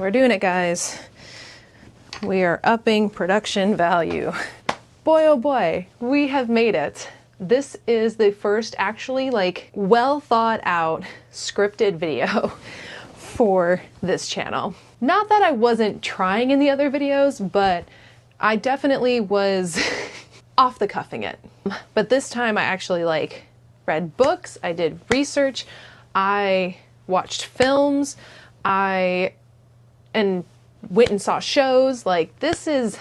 We're doing it, guys. We are upping production value. Boy, oh boy, we have made it. This is the first actually well thought out scripted video for this channel. Not that I wasn't trying in the other videos, but I definitely was off the cuffing it. But this time I actually read books, I did research, I watched films, I went and saw shows. This is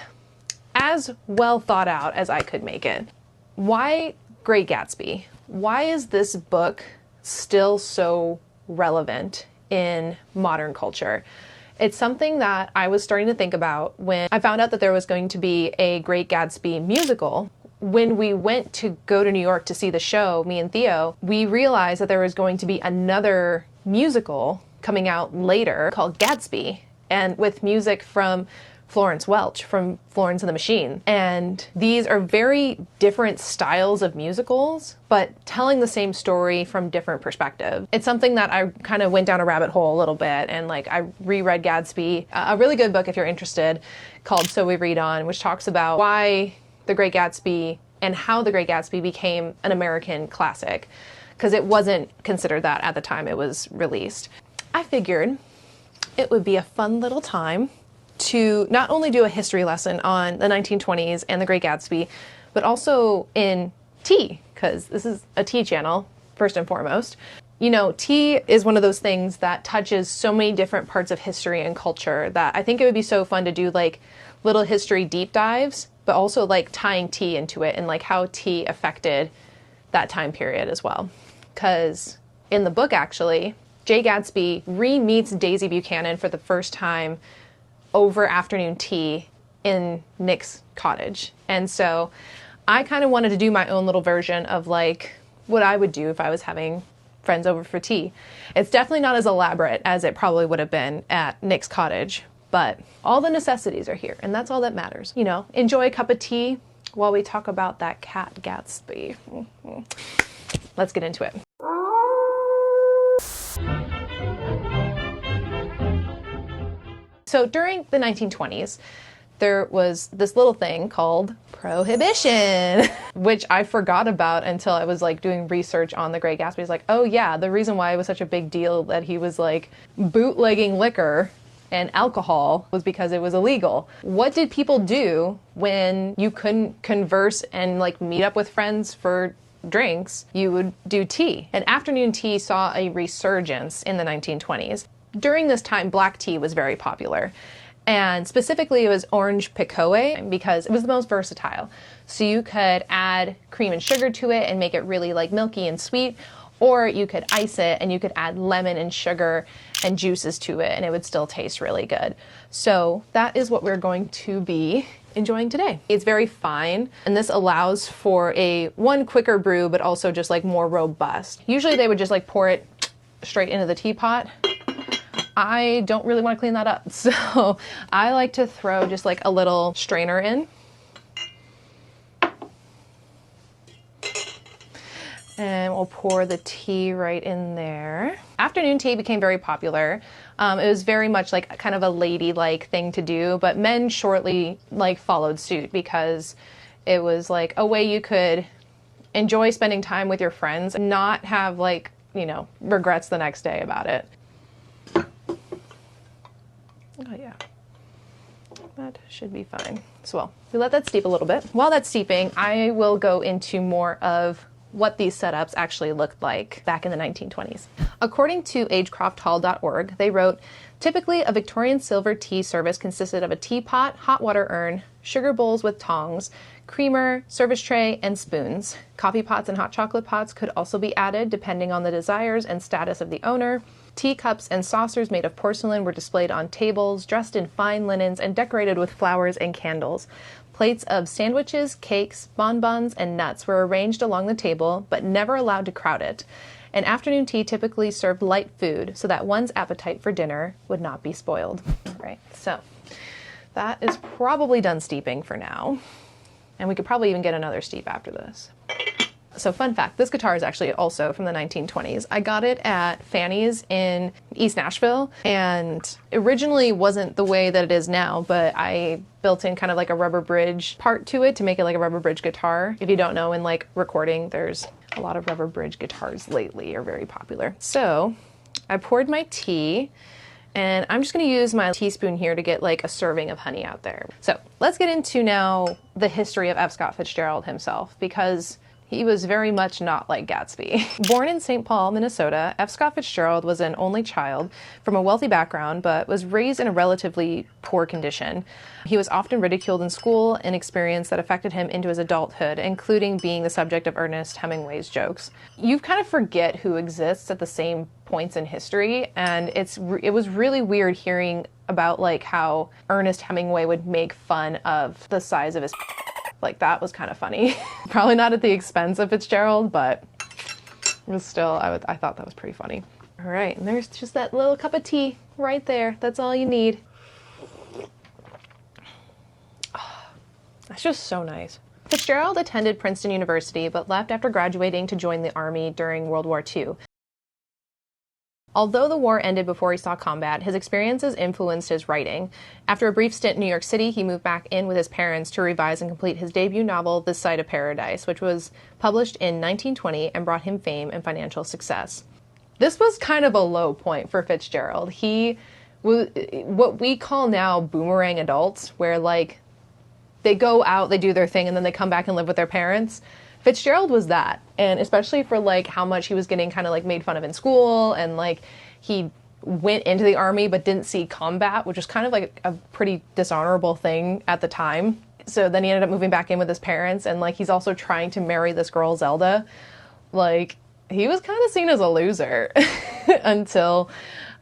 as well thought out as I could make it. Why Great Gatsby? Why is this book still so relevant in modern culture? It's something that I was starting to think about when I found out that there was going to be a Great Gatsby musical. When we went to go to New York to see the show, me and Theo, we realized that there was going to be another musical coming out later called Gatsby, and with music from Florence Welch from Florence and the Machine. And these are very different styles of musicals, but telling the same story from different perspectives. It's something that I kind of went down a rabbit hole a little bit, and I reread Gatsby, a really good book if you're interested, called So We Read On, which talks about why The Great Gatsby and how The Great Gatsby became an American classic, because it wasn't considered that at the time it was released. I figured it would be a fun little time to not only do a history lesson on the 1920s and the Great Gatsby, but also in tea, because this is a tea channel, first and foremost. You know, tea is one of those things that touches so many different parts of history and culture that I think it would be so fun to do little history deep dives, but also tying tea into it and how tea affected that time period as well. Because in the book, actually, Jay Gatsby re-meets Daisy Buchanan for the first time over afternoon tea in Nick's cottage. And so I kind of wanted to do my own little version of what I would do if I was having friends over for tea. It's definitely not as elaborate as it probably would have been at Nick's cottage, but all the necessities are here, and that's all that matters. You know, enjoy a cup of tea while we talk about that cat Gatsby. Let's get into it. So during the 1920s, there was this little thing called Prohibition, which I forgot about until I was doing research on the Great Gatsby. It's oh yeah, the reason why it was such a big deal that he was bootlegging liquor and alcohol was because it was illegal. What did people do when you couldn't converse and meet up with friends for drinks? You would do tea. And afternoon tea saw a resurgence in the 1920s. During this time, black tea was very popular, and specifically it was orange picoe because it was the most versatile. So you could add cream and sugar to it and make it really milky and sweet, or you could ice it and you could add lemon and sugar and juices to it and it would still taste really good. So that is what we're going to be enjoying today. It's very fine, and this allows for a quicker brew, but also just more robust. Usually they would just pour it straight into the teapot. I don't really want to clean that up, so I like to throw just a little strainer in. And we'll pour the tea right in there. Afternoon tea became very popular. It was very much kind of a ladylike thing to do, but men shortly followed suit because it was a way you could enjoy spending time with your friends and not have regrets the next day about it. Oh yeah, that should be fine. So we let that steep a little bit. While that's steeping, I will go into more of what these setups actually looked like back in the 1920s. According to agecrofthall.org, they wrote, typically a Victorian silver tea service consisted of a teapot, hot water urn, sugar bowls with tongs, creamer, service tray, and spoons. Coffee pots and hot chocolate pots could also be added depending on the desires and status of the owner. Teacups and saucers made of porcelain were displayed on tables, dressed in fine linens and decorated with flowers and candles. Plates of sandwiches, cakes, bonbons, and nuts were arranged along the table, but never allowed to crowd it. And afternoon tea typically served light food so that one's appetite for dinner would not be spoiled. All right, so that is probably done steeping for now. And we could probably even get another steep after this. So fun fact, this guitar is actually also from the 1920s. I got it at Fanny's in East Nashville, and originally wasn't the way that it is now, but I built in kind of like a rubber bridge part to it to make it like a rubber bridge guitar. If you don't know, in like recording, there's a lot of rubber bridge guitars lately are very popular. So I poured my tea, and I'm just going to use my teaspoon here to get like a serving of honey out there. So let's get into now the history of F. Scott Fitzgerald himself, because he was very much not like Gatsby. Born in St. Paul, Minnesota, F. Scott Fitzgerald was an only child from a wealthy background, but was raised in a relatively poor condition. He was often ridiculed in school, an experience that affected him into his adulthood, including being the subject of Ernest Hemingway's jokes. You kind of forget who exists at the same points in history, and it was really weird hearing about like how Ernest Hemingway would make fun of the size of his like that was kind of funny. Probably not at the expense of Fitzgerald, but it was still, I thought that was pretty funny. All right, and there's just that little cup of tea right there. That's all you need. Oh, that's just so nice. Fitzgerald attended Princeton University, but left after graduating to join the Army during World War II. Although the war ended before he saw combat, his experiences influenced his writing. After a brief stint in New York City, he moved back in with his parents to revise and complete his debut novel, This Side of Paradise, which was published in 1920 and brought him fame and financial success. This was kind of a low point for Fitzgerald. He was what we call now boomerang adults, where like they go out, they do their thing, and then they come back and live with their parents. Fitzgerald was that, and especially for like how much he was getting kind of like made fun of in school, and like he went into the Army but didn't see combat, which was kind of like a pretty dishonorable thing at the time. So then he ended up moving back in with his parents, and like he's also trying to marry this girl Zelda. Like he was kind of seen as a loser until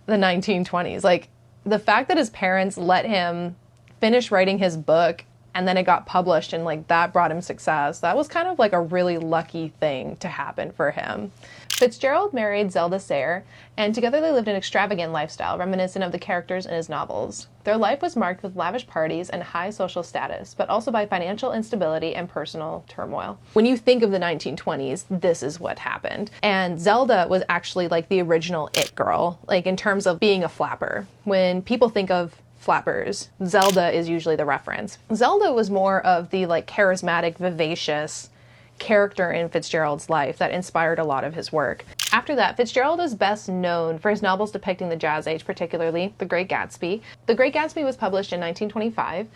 the 1920s. Like the fact that his parents let him finish writing his book and then it got published and like that brought him success. That was kind of like a really lucky thing to happen for him. Fitzgerald married Zelda Sayre, and together they lived an extravagant lifestyle reminiscent of the characters in his novels. Their life was marked with lavish parties and high social status, but also by financial instability and personal turmoil. When you think of the 1920s, this is what happened. And Zelda was actually like the original it girl, like in terms of being a flapper. When people think of flappers, Zelda is usually the reference. Zelda was more of the like charismatic, vivacious character in Fitzgerald's life that inspired a lot of his work. After that, Fitzgerald is best known for his novels depicting the Jazz Age, particularly The Great Gatsby. The Great Gatsby was published in 1925.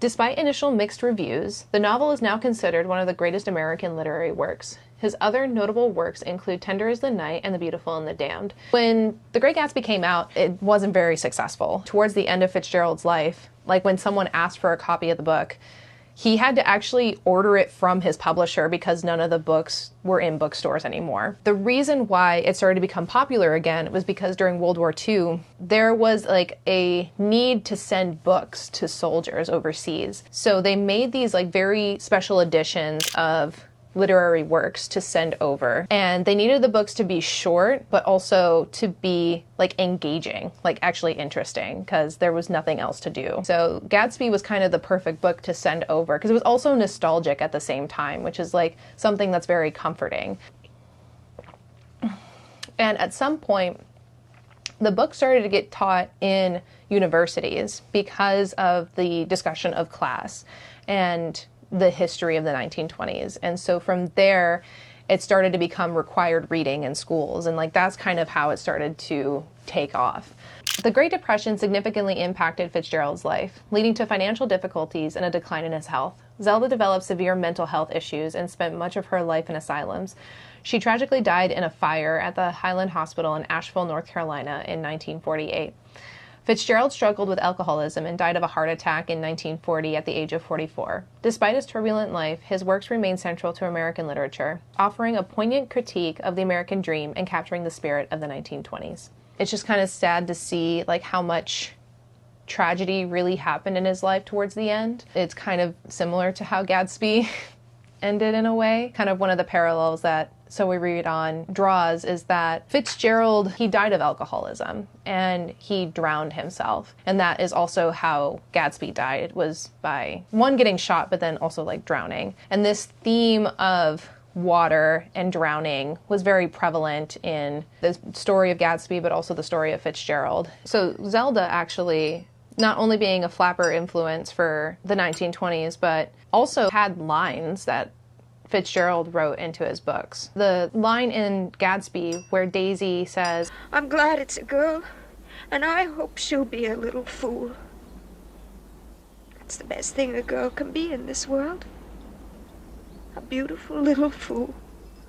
Despite initial mixed reviews, the novel is now considered one of the greatest American literary works. His other notable works include Tender as the Night and The Beautiful and the Damned. When The Great Gatsby came out, it wasn't very successful. Towards the end of Fitzgerald's life, like when someone asked for a copy of the book, he had to actually order it from his publisher because none of the books were in bookstores anymore. The reason why it started to become popular again was because during World War II, there was like a need to send books to soldiers overseas. So they made these like very special editions of literary works to send over, and they needed the books to be short but also to be like engaging, like actually interesting, because there was nothing else to do. So Gatsby was kind of the perfect book to send over because it was also nostalgic at the same time, which is like something that's very comforting. And at some point the book started to get taught in universities because of the discussion of class and the history of the 1920s. And so from there, it started to become required reading in schools. And like that's kind of how it started to take off. The Great Depression significantly impacted Fitzgerald's life, leading to financial difficulties and a decline in his health. Zelda developed severe mental health issues and spent much of her life in asylums. She tragically died in a fire at the Highland Hospital in Asheville, North Carolina in 1948. Fitzgerald struggled with alcoholism and died of a heart attack in 1940 at the age of 44. Despite his turbulent life, his works remain central to American literature, offering a poignant critique of the American dream and capturing the spirit of the 1920s. It's just kind of sad to see like how much tragedy really happened in his life towards the end. It's kind of similar to how Gatsby ended in a way. Kind of one of the parallels that So We Read On draws is that Fitzgerald, he died of alcoholism and he drowned himself. And that is also how Gatsby died, was by one, getting shot, but then also like drowning. And this theme of water and drowning was very prevalent in the story of Gatsby, but also the story of Fitzgerald. So Zelda actually, not only being a flapper influence for the 1920s, but also had lines that Fitzgerald wrote into his books. The line in Gatsby where Daisy says, "I'm glad it's a girl, and I hope she'll be a little fool." That's the best thing a girl can be in this world. A beautiful little fool.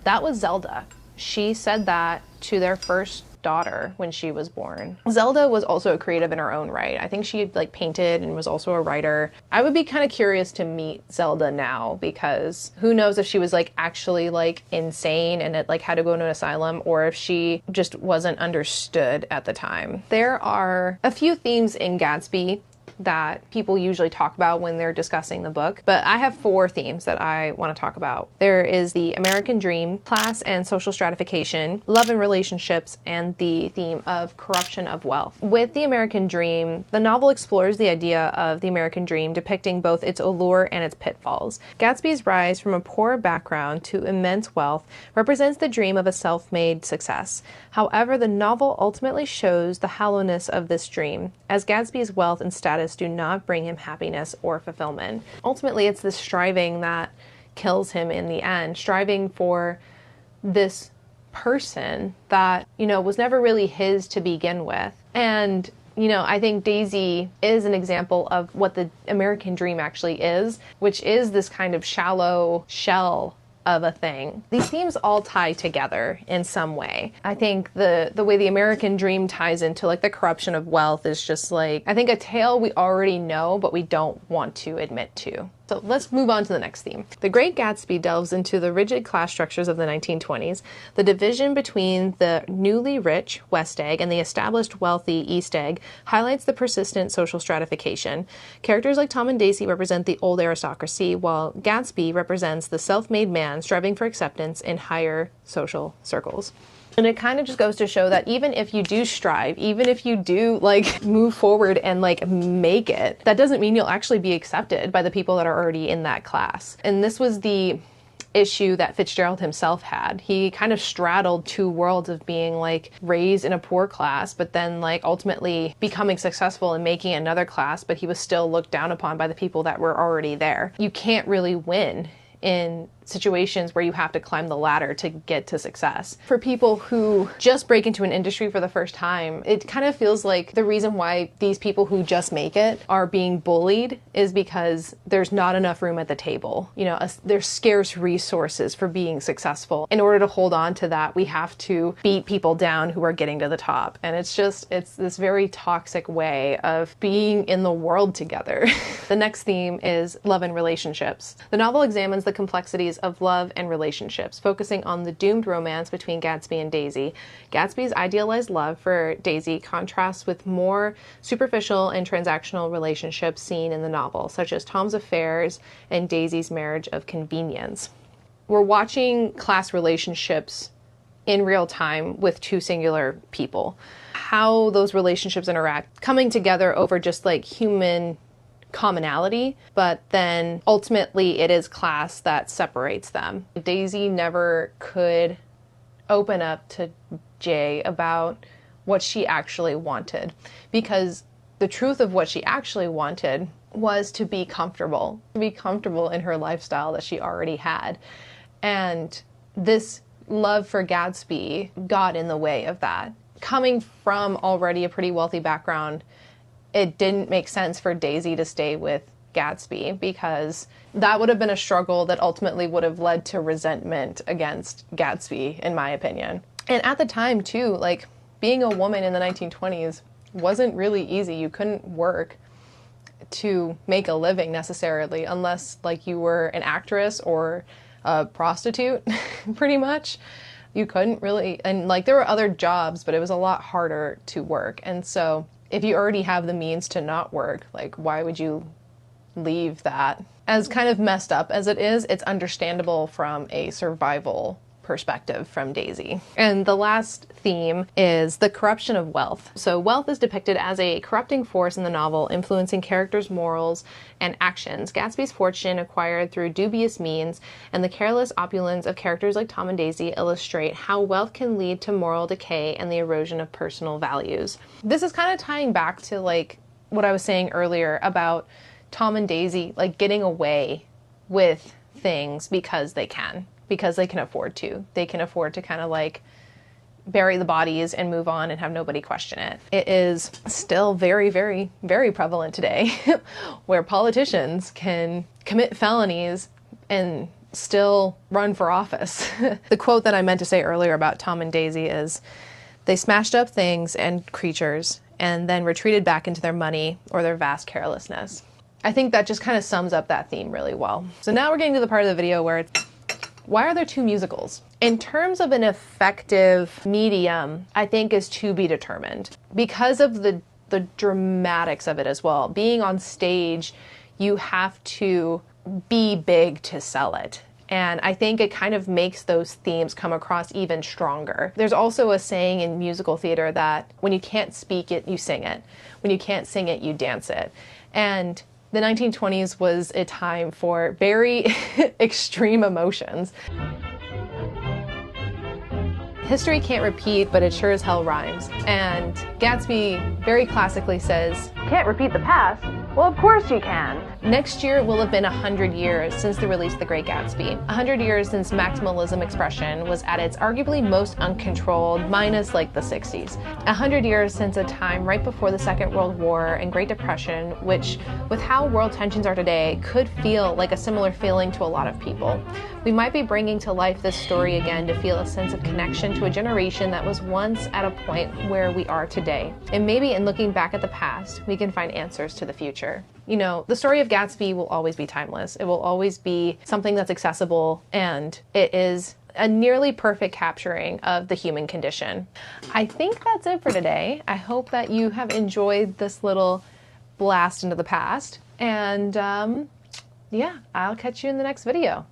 That was Zelda. She said that to their first daughter when she was born. Zelda was also a creative in her own right. I think she like painted and was also a writer. I would be kind of curious to meet Zelda now, because who knows if she was like actually like insane and it like had to go into an asylum, or if she just wasn't understood at the time. There are a few themes in Gatsby that people usually talk about when they're discussing the book, but I have 4 themes that I want to talk about. There is the American dream, class and social stratification, love and relationships, and the theme of corruption of wealth. With the American dream, the novel explores the idea of the American dream, depicting both its allure and its pitfalls. Gatsby's rise from a poor background to immense wealth represents the dream of a self-made success. However, the novel ultimately shows the hollowness of this dream, as Gatsby's wealth and status do not bring him happiness or fulfillment. Ultimately, it's this striving that kills him in the end, striving for this person that, you know, was never really his to begin with. And, you know, I think Daisy is an example of what the American dream actually is, which is this kind of shallow shell of a thing. These themes all tie together in some way. I think the way the American dream ties into like the corruption of wealth is just like, I think a tale we already know, but we don't want to admit to. So let's move on to the next theme. The Great Gatsby delves into the rigid class structures of the 1920s. The division between the newly rich West Egg and the established wealthy East Egg highlights the persistent social stratification. Characters like Tom and Daisy represent the old aristocracy, while Gatsby represents the self-made man striving for acceptance in higher social circles. And it kind of just goes to show that even if you do strive, even if you do like move forward and like make it, that doesn't mean you'll actually be accepted by the people that are already in that class. And this was the issue that Fitzgerald himself had. He kind of straddled 2 worlds of being like raised in a poor class, but then like ultimately becoming successful and making another class, but he was still looked down upon by the people that were already there. You can't really win in situations where you have to climb the ladder to get to success. For people who just break into an industry for the first time, it kind of feels like the reason why these people who just make it are being bullied is because there's not enough room at the table. You know, there's scarce resources for being successful. In order to hold on to that, we have to beat people down who are getting to the top. And it's this very toxic way of being in the world together. The next theme is love and relationships. The novel examines the complexities of love and relationships, focusing on the doomed romance between Gatsby and Daisy. Gatsby's idealized love for Daisy contrasts with more superficial and transactional relationships seen in the novel, such as Tom's affairs and Daisy's marriage of convenience. We're watching class relationships in real time with 2 singular people. How those relationships interact, coming together over just like human commonality, but then ultimately it is class that separates them. Daisy never could open up to Jay about what she actually wanted, because the truth of what she actually wanted was to be comfortable in her lifestyle that she already had. And this love for Gatsby got in the way of that. Coming from already a pretty wealthy background, it didn't make sense for Daisy to stay with Gatsby, because that would have been a struggle that ultimately would have led to resentment against Gatsby, in my opinion. And at the time too, like being a woman in the 1920s wasn't really easy. You couldn't work to make a living necessarily unless like you were an actress or a prostitute, pretty much. You couldn't really, and like there were other jobs, but it was a lot harder to work. And so if you already have the means to not work, like why would you leave that? As kind of messed up as it is, it's understandable from a survival perspective from Daisy. And the last theme is the corruption of wealth. So wealth is depicted as a corrupting force in the novel, influencing characters' morals and actions. Gatsby's fortune acquired through dubious means and the careless opulence of characters like Tom and Daisy illustrate how wealth can lead to moral decay and the erosion of personal values. This is kind of tying back to like what I was saying earlier about Tom and Daisy like getting away with things because they can afford to. They can afford to kind of like bury the bodies and move on and have nobody question it. It is still very, very, very prevalent today where politicians can commit felonies and still run for office. The quote that I meant to say earlier about Tom and Daisy is, "They smashed up things and creatures and then retreated back into their money or their vast carelessness." I think that just kind of sums up that theme really well. So now we're getting to the part of the video where it's, why are there two musicals? In terms of an effective medium, I think is to be determined. Because of the dramatics of it as well. Being on stage, you have to be big to sell it. And I think it kind of makes those themes come across even stronger. There's also a saying in musical theater that when you can't speak it, you sing it. When you can't sing it, you dance it. And the 1920s was a time for very extreme emotions. History can't repeat, but it sure as hell rhymes. And Gatsby very classically says, "Can't repeat the past? Well, of course you can." Next year will have been 100 years since the release of The Great Gatsby. 100 years since maximalism expression was at its arguably most uncontrolled, minus like the 60s. 100 years since a time right before the Second World War and Great Depression, which, with how world tensions are today, could feel like a similar feeling to a lot of people. We might be bringing to life this story again to feel a sense of connection to a generation that was once at a point where we are today. And maybe in looking back at the past, we can find answers to the future. You know, the story of Gatsby will always be timeless. It will always be something that's accessible, and it is a nearly perfect capturing of the human condition. I think that's it for today. I hope that you have enjoyed this little blast into the past. And yeah, I'll catch you in the next video.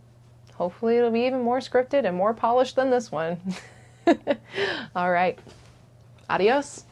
Hopefully it'll be even more scripted and more polished than this one. All right. Adios.